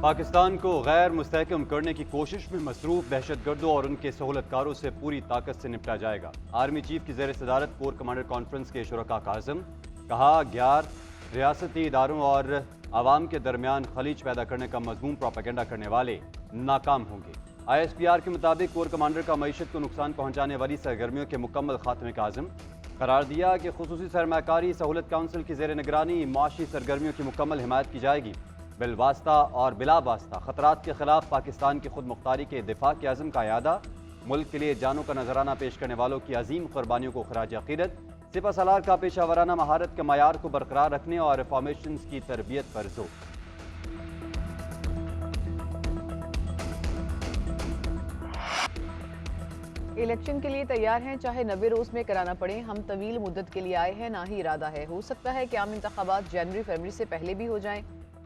पाकिस्तान को गैर मुस्तहकम करने की कोशिश में मसरूफ दहशतगर्दों और उनके सहूलतकारों से पूरी ताकत से निपटा जाएगा। आर्मी चीफ की ज़ेर सदारत कोर कमांडर कॉन्फ्रेंस के शुरका का आज़म कहा, 11 रियासती इदारों और आवाम के दरमियान खलीज पैदा करने का मजमून प्रोपेगेंडा करने वाले नाकाम होंगे। ISPR के मुताबिक कोर कमांडर का मईशत को नुकसान पहुँचाने वाली सरगर्मियों के मुकम्मल खात्मे का आज़म करार दिया कि खुसूसी सरमाकारी सहूलत काउंसिल की ज़ेर निगरानी माशी सरगर्मियों की मुकम्मल हिमायत की जाएगी। बिलवास्ता और बिला वास्ता खतरात के खिलाफ पाकिस्तान की खुद मुख्तारी के दिफा के अज़म का यादा, मुल्क के लिए जानों का नजराना पेश करने वालों की अजीम कुर्बानियों को खराज अकीदत, सिपह सलार का पेशा वराना महारत के मयार को बरकरार रखने और फॉर्मेशन की तरबियत पर जोर। इलेक्शन के लिए तैयार हैं, चाहे 90 रोज में कराना पड़े। हम तवील मुद्दत के लिए आए हैं, ना ही इरादा है। हो सकता है कि आम इंतखाबात जनवरी फरवरी से पहले भी हो जाएं।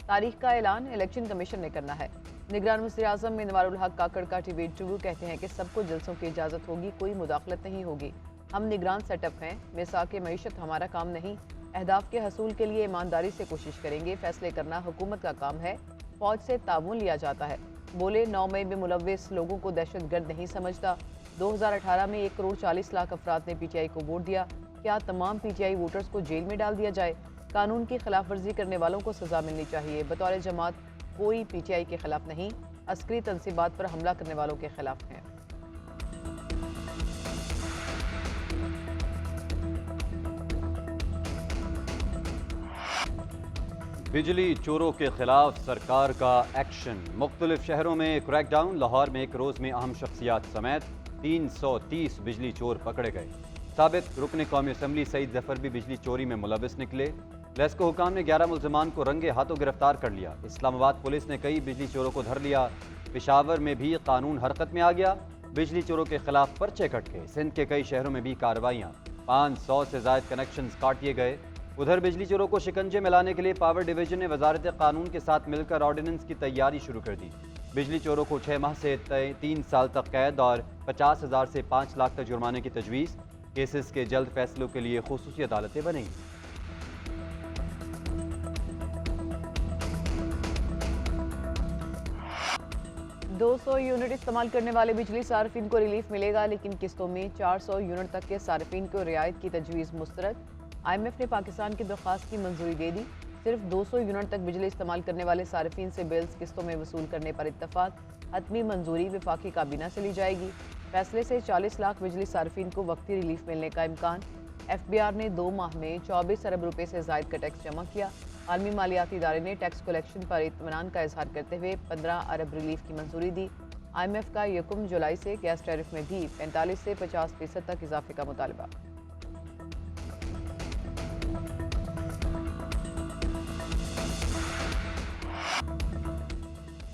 तारीख का ऐलान इलेक्शन कमीशन ने करना है। निगरान वज़ीर आज़म मिनवारुल हक काकड़ का टीवी इंटरव्यू कहते हैं कि सबको जलसों की इजाज़त होगी, कोई मुदाखलत नहीं होगी। हम निगरान सेटअप हैं, मिसाक मईशत हमारा काम नहीं। अहदाफ के हसूल के लिए ईमानदारी से कोशिश करेंगे। फैसले करना हुकूमत का काम है, फौज से ताउन लिया जाता है। बोले 9 मई में मुलव्विस लोगों को दहशतगर्द नहीं समझता। 2018 में 1 करोड़ 40 लाख अफराद ने PTI को वोट दिया। क्या तमाम PTI वोटर्स को जेल में डाल दिया जाए? कानून की खिलाफ वर्जी करने वालों को सजा मिलनी चाहिए। बतौर जमात कोई PTI के खिलाफ नहीं, अस्करी तनसीबात पर हमला करने वालों के खिलाफ है। बिजली चोरों के खिलाफ सरकार का एक्शन, मुख्तलिफ शहरों में क्रैकडाउन। लाहौर में एक रोज में अहम शख्सियात समेत 330 बिजली चोर पकड़े गए। साबित रुकन कौमी असम्बली सईद जफर भी बिजली चोरी में मुलविस निकले। लेस्को हुकाम ने 11 मुल्ज़िमान को रंगे हाथों गिरफ्तार कर लिया। इस्लामाबाद पुलिस ने कई बिजली चोरों को धर लिया। पेशावर में भी कानून हरकत में आ गया, बिजली चोरों के खिलाफ पर्चे कट गए। सिंध के कई शहरों में भी कार्रवाइयाँ, 500 से ज़ायद कनेक्शन काट दिए गए। उधर बिजली चोरों को शिकंजे में लाने के लिए पावर डिवीजन ने वजारत कानून के साथ मिलकर ऑर्डिनेंस की तैयारी शुरू कर दी। बिजली चोरों को 6 माह से 3 साल तक कैद और 50,000 से 5 लाख तक जुर्माने की तजवीज़। केसेस के जल्द फैसलों के लिए खुसूसी अदालतें बनेंगी। दो 200 यूनिट इस्तेमाल करने वाले बिजली सार्फिन को रिलीफ मिलेगा, लेकिन किस्तों में 400 यूनिट तक के सार्फिन को रियायत की तजवीज़ मुस्तरद। IMF ने पाकिस्तान की दरख्वास्त की मंजूरी दे दी। सिर्फ 200 यूनिट तक बिजली इस्तेमाल करने वाले सार्फिन से बिल्स किस्तों में वसूल करने पर इत्तफाक। हतमी मंजूरी वफाकी काबीना से ली जाएगी। फैसले से 40 लाख बिजली सार्फिन को वक्ती रिलीफ मिलने का इम्कान। FBR ने 2 माह में 24 अरब रुपए से ज़ायद का टैक्स जमा किया। आलमी मालियाती इदारे ने टैक्स कलेक्शन पर इत्मीनान का इजहार करते हुए 15 अरब रिलीफ की मंजूरी दी। IMF का 1 जुलाई से गैस टैरिफ में भी 45 से 50% तक इजाफे का मुतालबा।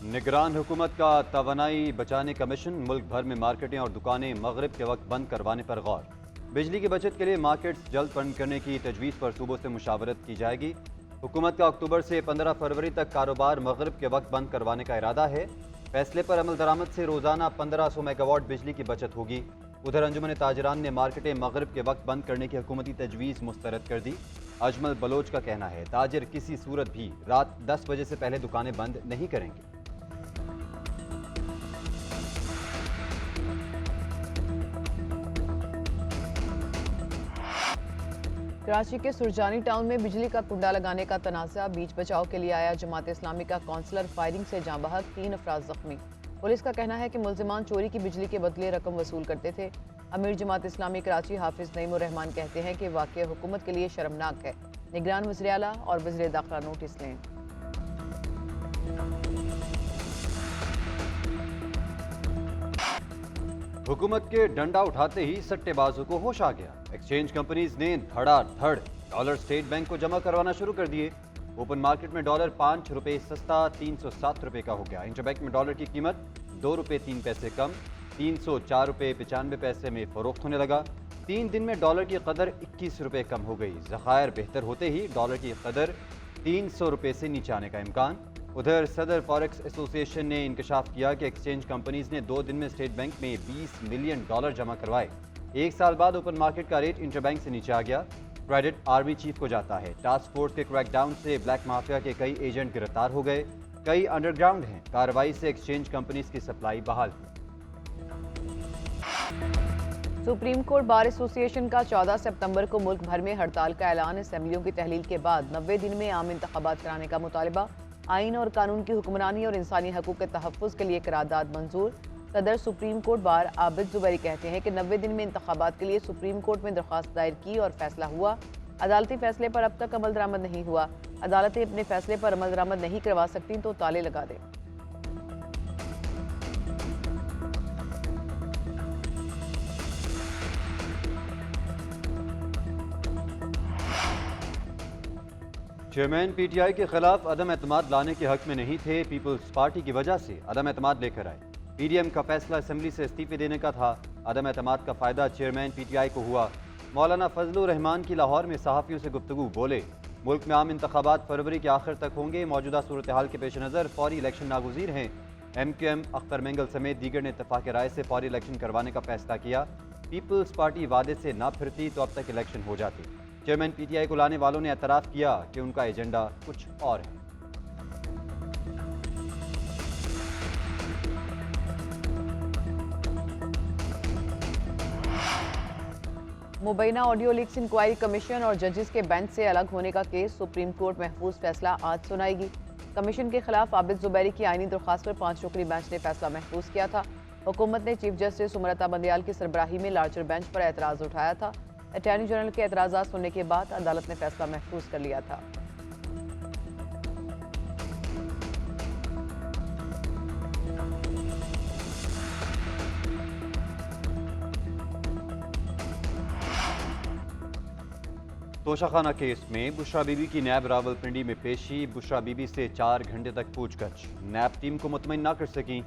निगरान हुकूमत का तवानाई बचाने का मिशन, मुल्क भर में मार्केटें और दुकानें मगरिब के वक्त बंद करवाने पर गौर। बिजली की बचत के लिए मार्केट्स जल्द बंद करने की तजवीज़ पर सूबों से मुशावरत की जाएगी। हुकूमत का अक्टूबर से 15 फरवरी तक कारोबार मगरिब के वक्त बंद करवाने का इरादा है। फैसले पर अमल दरामद से रोज़ाना 1500 मेगावाट बिजली की बचत होगी। उधर अंजुमन ताजरान ने मार्केटें मगरिब के वक्त बंद करने की हुकूमती तजवीज़ मुस्तरद कर दी। अजमल बलोच का कहना है, ताजिर किसी सूरत भी रात 10 बजे से पहले दुकानें बंद नहीं करेंगे। कराची के सुरजानी टाउन में बिजली का कुंडा लगाने का तनाज़ा, बीच बचाव के लिए आया जमात इस्लामी का काउंसलर फायरिंग से जाँ बहक, 3 अफराद जख्मी। पुलिस का कहना है कि मुल्जिमान चोरी की बिजली के बदले रकम वसूल करते थे। अमीर जमात इस्लामी कराची हाफिज नईमुर रहमान कहते हैं कि वाक़या हुकूमत के लिए शर्मनाक है। निगरान वज़ीर आला और वज़ीर दाखिला नोटिस लें। हुकूमत के डंडा उठाते ही सट्टेबाजों को होश आ गया। एक्सचेंज कंपनीज ने धड़ाधड़ डॉलर स्टेट बैंक को जमा करवाना शुरू कर दिए। ओपन मार्केट में डॉलर 5 रुपये सस्ता 307 रुपये का हो गया। इंटरबैंक में डॉलर की कीमत 2 रुपये 3 पैसे कम 304 रुपये 95 पैसे में फरोख्त होने लगा। 3 दिन में डॉलर की कदर 21 रुपये कम हो गई। ज़खायर बेहतर होते ही डॉलर की कदर 300 रुपये से नीचे आने का इम्कान। उधर सदर फॉरेक्स एसोसिएशन ने इंकशाफ किया कि एक्सचेंज कंपनीज ने 2 दिन में स्टेट बैंक में 20 मिलियन डॉलर जमा करवाए। 1 साल बाद ओपन मार्केट का रेट इंटरबैंक से नीचे आ गया। क्रेडिट आर्मी चीफ को जाता है। टास्क फोर्स के क्रैकडाउन से ब्लैक माफिया के कई एजेंट गिरफ्तार हो गए। कई अंडरग्राउंड हैं। कार्रवाई से एक्सचेंज कंपनीज की सप्लाई बहाल हुई। सुप्रीम कोर्ट बार एसोसिएशन का 14 सितंबर को मुल्क भर में हड़ताल का ऐलान। असेंबलियों की तहलील के बाद 90 दिन में आम इंतखाबात कराने का मुतालबा। आइन और कानून की हुक्मरानी और इंसानी हकूक़ के तहफ़्फ़ुज़ के लिए करारदाद मंजूर। सदर supreme court bar Abid Zubairi कहते हैं कि 90 दिन में इंतखाबात के लिए सुप्रीम कोर्ट में दरख्वास्त दायर की और फैसला हुआ। अदालती फैसले पर अब तक अमल दरामद नहीं हुआ। अदालतें अपने फैसले पर अमल दरामद नहीं करवा सकती तो ताले लगा दें। चेयरमैन पीटीआई के खिलाफ अदम एतमाद लाने के हक में नहीं थे। पीपल्स पार्टी की वजह से अदम एतमाद लेकर आए। पीडीएम का फैसला असेंबली से इस्तीफे देने का था। अदम एतमाद का फायदा चेयरमैन पीटीआई को हुआ। मौलाना फजलुर रहमान की लाहौर में सहाफ़ियों से गुफ्तगू। बोले, मुल्क में आम इंतखाबात फरवरी के आखिर तक होंगे। मौजूदा सूरत हाल के पेश नज़र फौरी इलेक्शन नागुज़ीर हैं। MQM अख्तर मेंगल समेत दीगर ने इत्तफाक राय से फौरी इलेक्शन करवाने का फैसला किया। पीपल्स पार्टी वादे से ना फिरती तो अब तक इलेक्शन हो जाती। चेयरमैन पीटीआई को लाने वालों ने एतराफ़ किया कि उनका एजेंडा कुछ और है। मुबैना ऑडियो लीक्स इंक्वायरी कमीशन और जजेस के बेंच से अलग होने का केस सुप्रीम कोर्ट महफूज फैसला आज सुनाएगी। कमीशन के खिलाफ आबिद जुबैरी की आईनी दरख्वास्त पर 5 रुकनी बेंच ने फैसला महफूज किया था। हुकूमत ने चीफ जस्टिस सुमरता बंदयाल की सरबराही में लार्जर बेंच पर एतराज़ उठाया था। अटॉर्नी जनरल के एतराज़ात सुनने के बाद अदालत ने फैसला महफूज कर लिया था। तोशाखाना केस में बुशरा बीबी की नैब रावलपिंडी में पेशी। बुशरा बीबी से 4 घंटे तक पूछगछ। नैब टीम को मुतमईन ना कर सकी।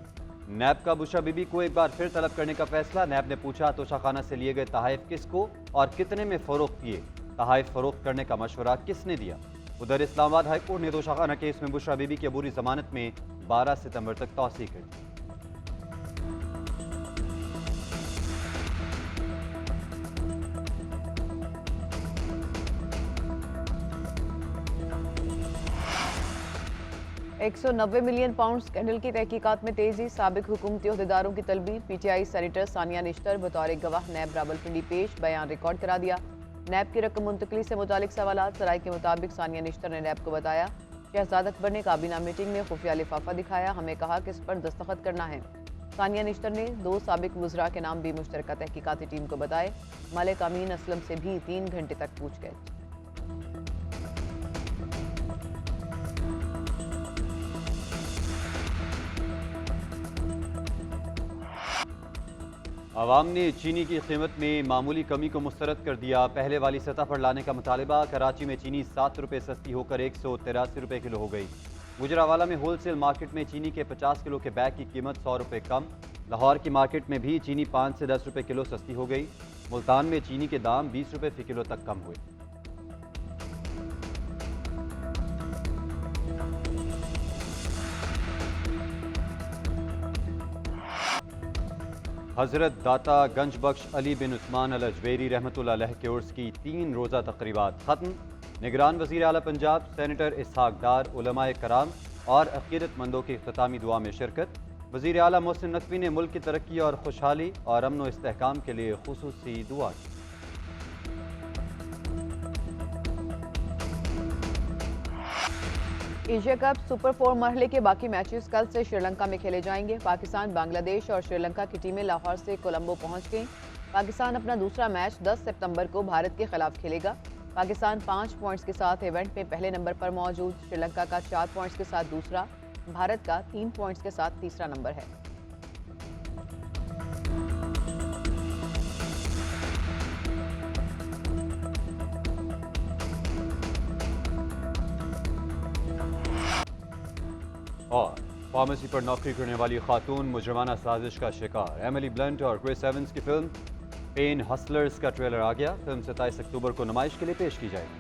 नैब का बुशरा बीबी को एक बार फिर तलब करने का फैसला। नैब ने पूछा, तोशाखाना से लिए गए तहाइफ किसको और कितने में फरोख्त किए? तहाइफ फरोख्त करने का मशवरा किसने दिया? उधर इस्लामाबाद हाई कोर्ट ने तोशाखाना केस में बुशरा बीबी की अबूरी जमानत में 12 सितंबर तक तौसीह कर दी। £190 मिलियन स्कैंडल की तहकीकात में तेजी। साबिक हुकूमती ओहदेदारों की तलबी। पीटीआई सेनेटर सानिया निश्तर बतौर गवाह नैब रावलपिंडी पेश। बयान रिकॉर्ड करा दिया। नैब की रकम मुंतकली से मुतालिक सवालात। सराय के मुताबिक सानिया निश्तर ने नैब को बताया, शहजाद अकबर ने काबीना मीटिंग में खुफिया लिफाफा दिखाया, हमें कहा कि इस पर दस्तखत करना है। सानिया निश्तर ने 2 साबिक वज़रा के नाम भी मुश्तरका तहकीकाती टीम को बताए। मलिक अमीन असलम से भी 3 घंटे तक पूछगछ। अवाम ने चीनी की कीमत में मामूली कमी को मुस्तरद कर दिया। पहले वाली सतह पर लाने का मुतालबा। कराची में चीनी 7 रुपये सस्ती होकर 183 रुपये किलो हो गई। गुजरावाला में होलसेल मार्केट में चीनी के 50 किलो के बैग की कीमत 100 रुपये कम। लाहौर की मार्केट में भी चीनी 5 से 10 रुपये किलो सस्ती हो गई। मुल्तान में चीनी के दाम 20 रुपये फी किलो तक कम हुए। हज़रत दाता गंज बख्श अली बिन उस्मान अल अजवेरी रहमतुल्लाह अलैह के उर्स की 3 रोज़ा तकरीबात ख़त्म। निगरान वज़ीर आला पंजाब सेनेटर इसहाक डार, उलमाए कराम और अक़ीदतमंदों की इख्तितामी दुआ में शिरकत। वज़ीर आला मोहसिन नकवी ने मुल्क की तरक्की और खुशहाली और अमन व इस्तेहकाम के लिए खुसूसी दुआ की। एशिया कप सुपर 4 मरहले के बाकी मैचेस कल से श्रीलंका में खेले जाएंगे। पाकिस्तान, बांग्लादेश और श्रीलंका की टीमें लाहौर से कोलंबो पहुंच गईं। पाकिस्तान अपना दूसरा मैच 10 सितंबर को भारत के खिलाफ खेलेगा। पाकिस्तान 5 पॉइंट्स के साथ इवेंट में पहले नंबर पर मौजूद। श्रीलंका का 4 पॉइंट्स के साथ दूसरा। भारत का 3 पॉइंट्स के साथ तीसरा नंबर है। और फार्मेसी पर नौकरी करने वाली खातून मुजरमाना साजिश का शिकार। एमिली ब्लंट और क्रिस एवंस की फिल्म पेन हसलर्स का ट्रेलर आ गया। फिल्म 27 अक्टूबर को नुमाइश के लिए पेश की जाएगी।